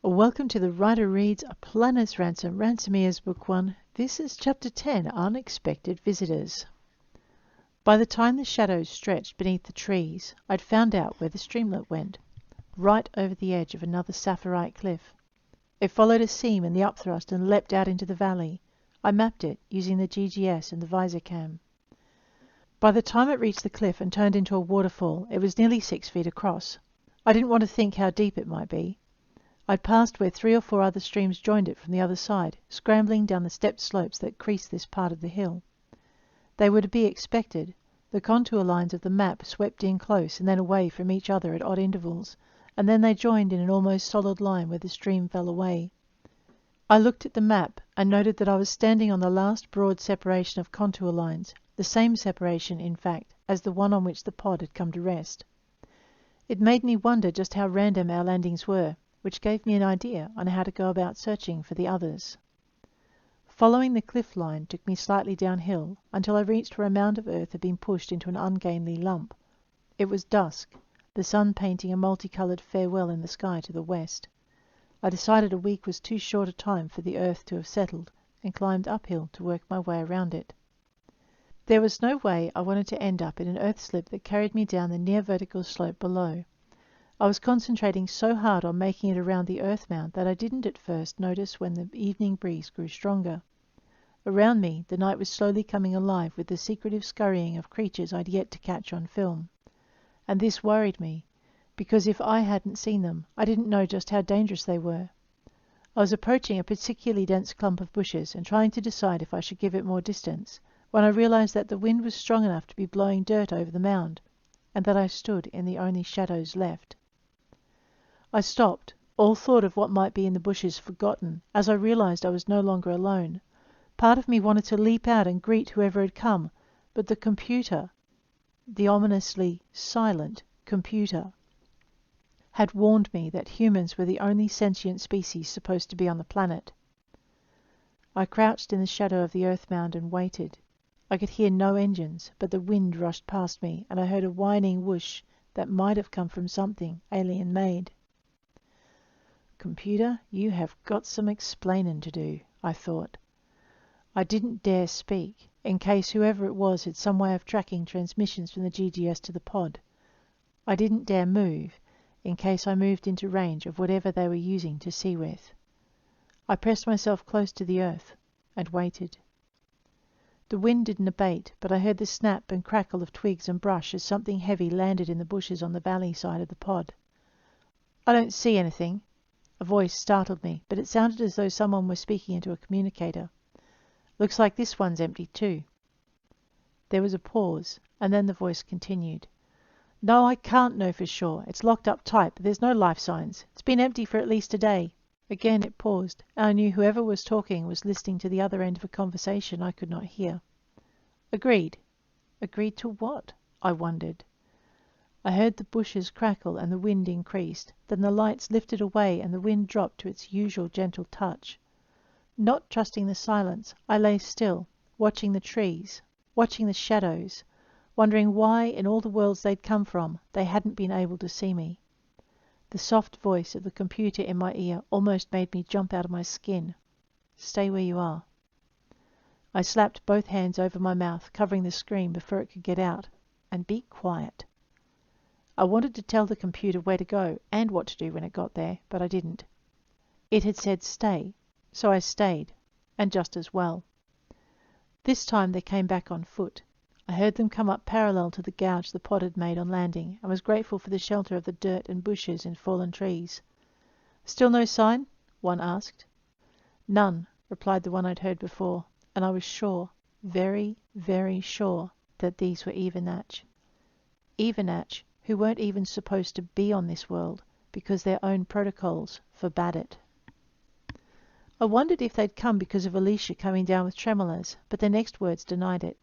Welcome to the Writer Reads A Planet's Ransom, Ransomeers Book 1. This is Chapter 10, Unexpected Visitors. By the time the shadows stretched beneath the trees, I'd found out where the streamlet went, right over the edge of another sapphirite cliff. It followed a seam in the upthrust and leapt out into the valley. I mapped it using the GGS and the visor cam. By the time it reached the cliff and turned into a waterfall, it was nearly 6 feet across. I didn't want to think how deep it might be. I'd passed where 3 or 4 other streams joined it from the other side, scrambling down the stepped slopes that creased this part of the hill. They were to be expected. The contour lines of the map swept in close and then away from each other at odd intervals, and then they joined in an almost solid line where the stream fell away. I looked at the map and noted that I was standing on the last broad separation of contour lines, the same separation, in fact, as the one on which the pod had come to rest. It made me wonder just how random our landings were, which gave me an idea on how to go about searching for the others. Following the cliff line took me slightly downhill until I reached where a mound of earth had been pushed into an ungainly lump. It was dusk, the sun painting a multicoloured farewell in the sky to the west. I decided a week was too short a time for the earth to have settled, and climbed uphill to work my way around it. There was no way I wanted to end up in an earth slip that carried me down the near-vertical slope below. I was concentrating so hard on making it around the earth mound that I didn't at first notice when the evening breeze grew stronger. Around me, the night was slowly coming alive with the secretive scurrying of creatures I'd yet to catch on film. And this worried me, because if I hadn't seen them, I didn't know just how dangerous they were. I was approaching a particularly dense clump of bushes and trying to decide if I should give it more distance, when I realized that the wind was strong enough to be blowing dirt over the mound, and that I stood in the only shadows left. I stopped, all thought of what might be in the bushes forgotten, as I realized I was no longer alone. Part of me wanted to leap out and greet whoever had come, but the computer, the ominously silent computer, had warned me that humans were the only sentient species supposed to be on the planet. I crouched in the shadow of the earth mound and waited. I could hear no engines, but the wind rushed past me, and I heard a whining whoosh that might have come from something alien-made. Computer, you have got some explaining to do, I thought. I didn't dare speak, in case whoever it was had some way of tracking transmissions from the GGS to the pod. I didn't dare move, in case I moved into range of whatever they were using to see with. I pressed myself close to the earth and waited. The wind didn't abate, but I heard the snap and crackle of twigs and brush as something heavy landed in the bushes on the valley side of the pod. I don't see anything. A voice startled me, but it sounded as though someone were speaking into a communicator. Looks like this one's empty too. There was a pause, and then the voice continued. No, I can't know for sure. It's locked up tight, but there's no life signs. It's been empty for at least a day. Again it paused, and I knew whoever was talking was listening to the other end of a conversation I could not hear. Agreed. Agreed to what? I wondered. I heard the bushes crackle and the wind increased. Then the lights lifted away and the wind dropped to its usual gentle touch. Not trusting the silence, I lay still, watching the trees, watching the shadows, wondering why in all the worlds they'd come from they hadn't been able to see me. The soft voice of the computer in my ear almost made me jump out of my skin. Stay where you are. I slapped both hands over my mouth, covering the scream before it could get out, and be quiet. I wanted to tell the computer where to go and what to do when it got there, but I didn't. It had said stay, so I stayed, and just as well. This time they came back on foot. I heard them come up parallel to the gouge the pod had made on landing, and was grateful for the shelter of the dirt and bushes and fallen trees. Still no sign? One asked. None, replied the one I'd heard before, and I was sure, very, very sure, that these were Evennatch. Evennatch, who weren't even supposed to be on this world, because their own protocols forbade it. I wondered if they'd come because of Alicia coming down with tremolors, but their next words denied it.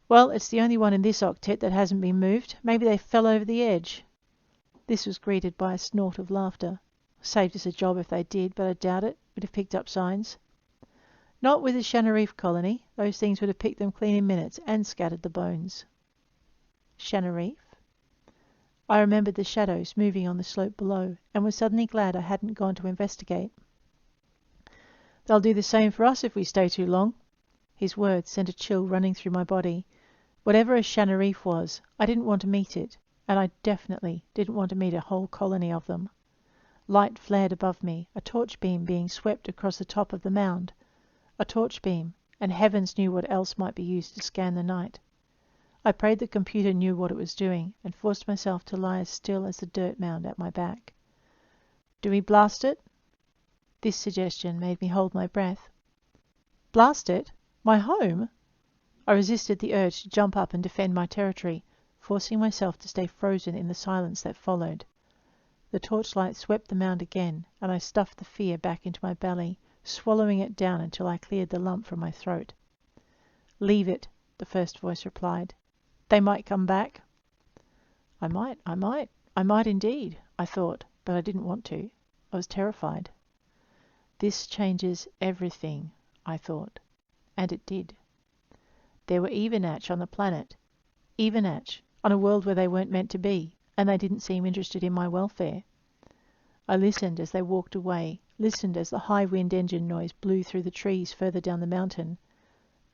Well, it's the only one in this octet that hasn't been moved. Maybe they fell over the edge. This was greeted by a snort of laughter. Saved us a job if they did, but I doubt it. We'd have picked up signs. Not with the Shanarife colony. Those things would have picked them clean in minutes and scattered the bones. Shanarife? I remembered the shadows moving on the slope below, and was suddenly glad I hadn't gone to investigate. "They'll do the same for us if we stay too long." His words sent a chill running through my body. Whatever a Shannareef was, I didn't want to meet it, and I definitely didn't want to meet a whole colony of them. Light flared above me, a torch beam being swept across the top of the mound. A torch beam, and heavens knew what else might be used to scan the night. I prayed the computer knew what it was doing, and forced myself to lie as still as the dirt mound at my back. "Do we blast it?" This suggestion made me hold my breath. Blast it? My home? I resisted the urge to jump up and defend my territory, forcing myself to stay frozen in the silence that followed. The torchlight swept the mound again, and I stuffed the fear back into my belly, swallowing it down until I cleared the lump from my throat. "Leave it," the first voice replied. "They might come back." I might indeed, I thought, but I didn't want to. I was terrified. This changes everything, I thought, and it did. There were Evenatch on the planet. Evenatch, on a world where they weren't meant to be, and they didn't seem interested in my welfare. I listened as they walked away, listened as the high wind engine noise blew through the trees further down the mountain,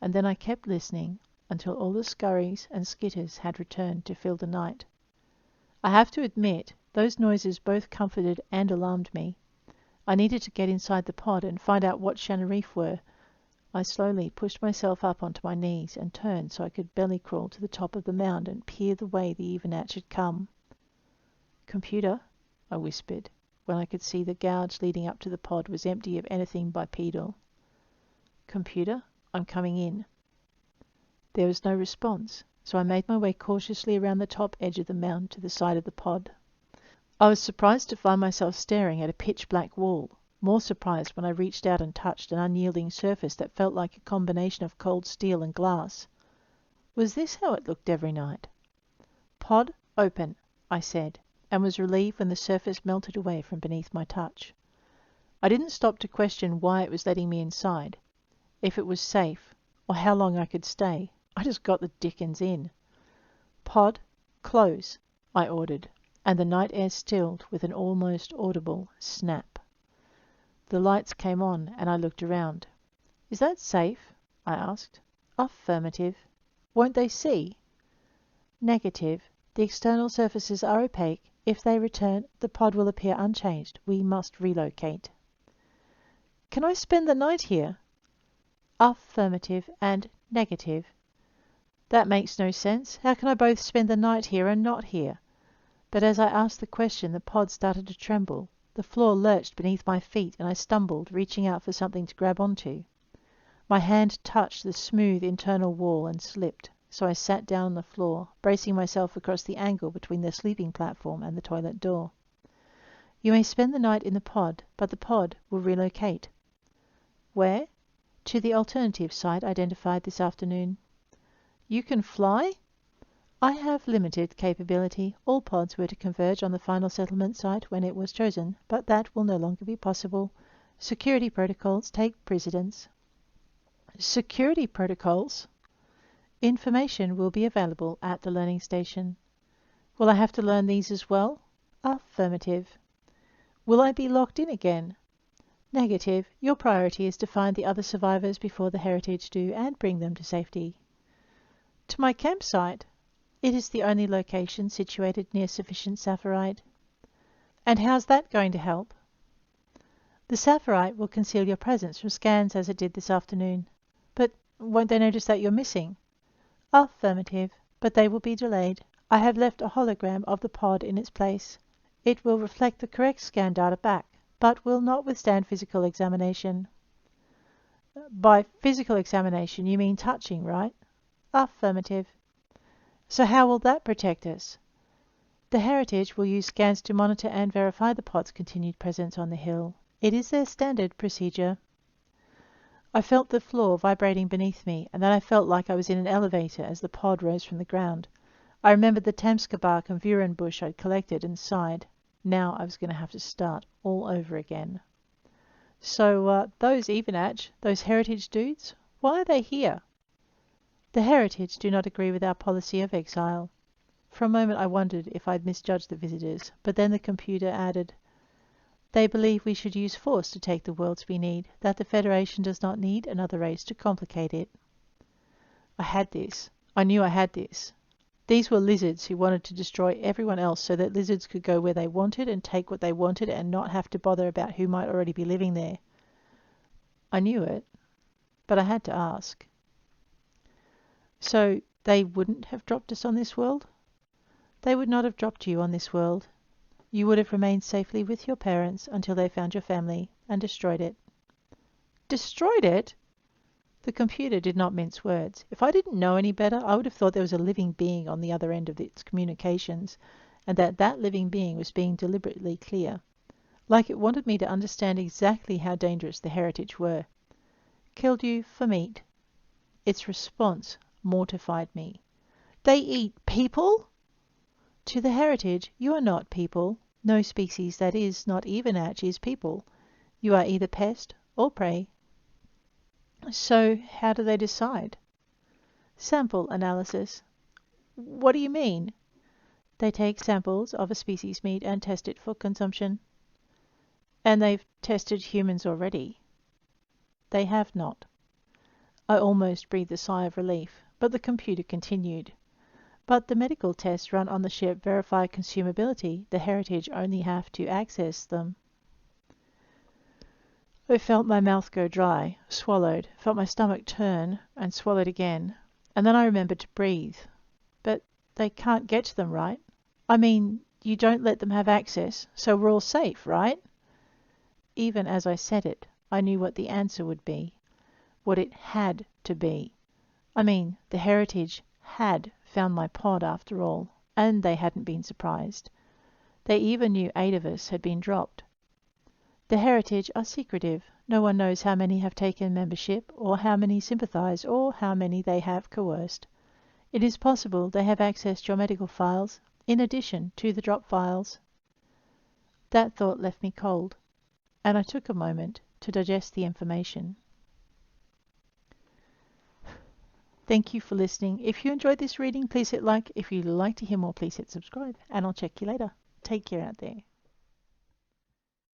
and then I kept listening until all the scurries and skitters had returned to fill the night. I have to admit, those noises both comforted and alarmed me. I needed to get inside the pod and find out what Shannareef were. I slowly pushed myself up onto my knees and turned so I could belly crawl to the top of the mound and peer the way the Evenatch had come. "Computer," I whispered, when I could see the gouge leading up to the pod was empty of anything bipedal. "Computer, I'm coming in." There was no response, so I made my way cautiously around the top edge of the mound to the side of the pod. I was surprised to find myself staring at a pitch-black wall, more surprised when I reached out and touched an unyielding surface that felt like a combination of cold steel and glass. Was this how it looked every night? "Pod, open," I said, and was relieved when the surface melted away from beneath my touch. I didn't stop to question why it was letting me inside, if it was safe, or how long I could stay. I just got the dickens in. "Pod, close," I ordered, and the night air stilled with an almost audible snap. The lights came on, and I looked around. "Is that safe?" I asked. "Affirmative." "Won't they see?" "Negative. The external surfaces are opaque. If they return, the pod will appear unchanged. We must relocate." "Can I spend the night here?" "Affirmative and negative." "That makes no sense. How can I both spend the night here and not here?" But as I asked the question, the pod started to tremble. The floor lurched beneath my feet, and I stumbled, reaching out for something to grab onto. My hand touched the smooth internal wall and slipped, so I sat down on the floor, bracing myself across the angle between the sleeping platform and the toilet door. "You may spend the night in the pod, but the pod will relocate." "Where?" "To the alternative site identified this afternoon." "You can fly?" "I have limited capability. All pods were to converge on the final settlement site when it was chosen, but that will no longer be possible. Security protocols take precedence." "Security protocols?" "Information will be available at the learning station." "Will I have to learn these as well?" "Affirmative." "Will I be locked in again?" "Negative. Your priority is to find the other survivors before the Heritage do and bring them to safety." "To my campsite?" "It is the only location situated near sufficient sapphirite." "And how's that going to help?" "The sapphirite will conceal your presence from scans as it did this afternoon." "But won't they notice that you're missing?" "Affirmative, but they will be delayed. I have left a hologram of the pod in its place. It will reflect the correct scan data back, but will not withstand physical examination." "By physical examination you mean touching, right?" "Affirmative." "So how will that protect us?" "The Heritage will use scans to monitor and verify the pod's continued presence on the hill. It is their standard procedure." I felt the floor vibrating beneath me, and then I felt like I was in an elevator as the pod rose from the ground. I remembered the tamska bark and vuren bush I'd collected and sighed. Now I was going to have to start all over again. "So, those Evenatch, those Heritage dudes, why are they here?" "The Heritage do not agree with our policy of exile." For a moment I wondered if I'd misjudged the visitors, but then the computer added, "They believe we should use force to take the worlds we need, that the Federation does not need another race to complicate it." I had this. I knew I had this. These were lizards who wanted to destroy everyone else so that lizards could go where they wanted and take what they wanted and not have to bother about who might already be living there. I knew it, but I had to ask. So they wouldn't have dropped us on this world? They would not have dropped you on this world. You would have remained safely with your parents until they found your family and destroyed it. Destroyed it? The computer did not mince words. If I didn't know any better, I would have thought there was a living being on the other end of its communications, and that that living being was being deliberately clear, like it wanted me to understand exactly how dangerous the heritage were. Killed you for meat. Its response mortified me. They eat people? To the heritage, you are not people. No species that is, not even Atch, is people. You are either pest or prey. So how do they decide? Sample analysis. What do you mean? They take samples of a species meat and test it for consumption. And they've tested humans already. They have not. I almost breathed a sigh of relief, but the computer continued. But the medical tests run on the ship verify consumability. The heritage only have to access them. I felt my mouth go dry, swallowed, felt my stomach turn, and swallowed again. And then I remembered to breathe. But they can't get to them, right? I mean, you don't let them have access, so we're all safe, right? Even as I said it, I knew what the answer would be. What it had to be. I mean, the heritage had found my pod after all, and they hadn't been surprised. They even knew 8 of us had been dropped. The heritage are secretive. No one knows how many have taken membership, or how many sympathize, or how many they have coerced. It is possible they have accessed your medical files, in addition to the drop files. That thought left me cold, and I took a moment to digest the information. Thank you for listening. If you enjoyed this reading, please hit like. If you'd like to hear more, please hit subscribe, and I'll check you later. Take care out there.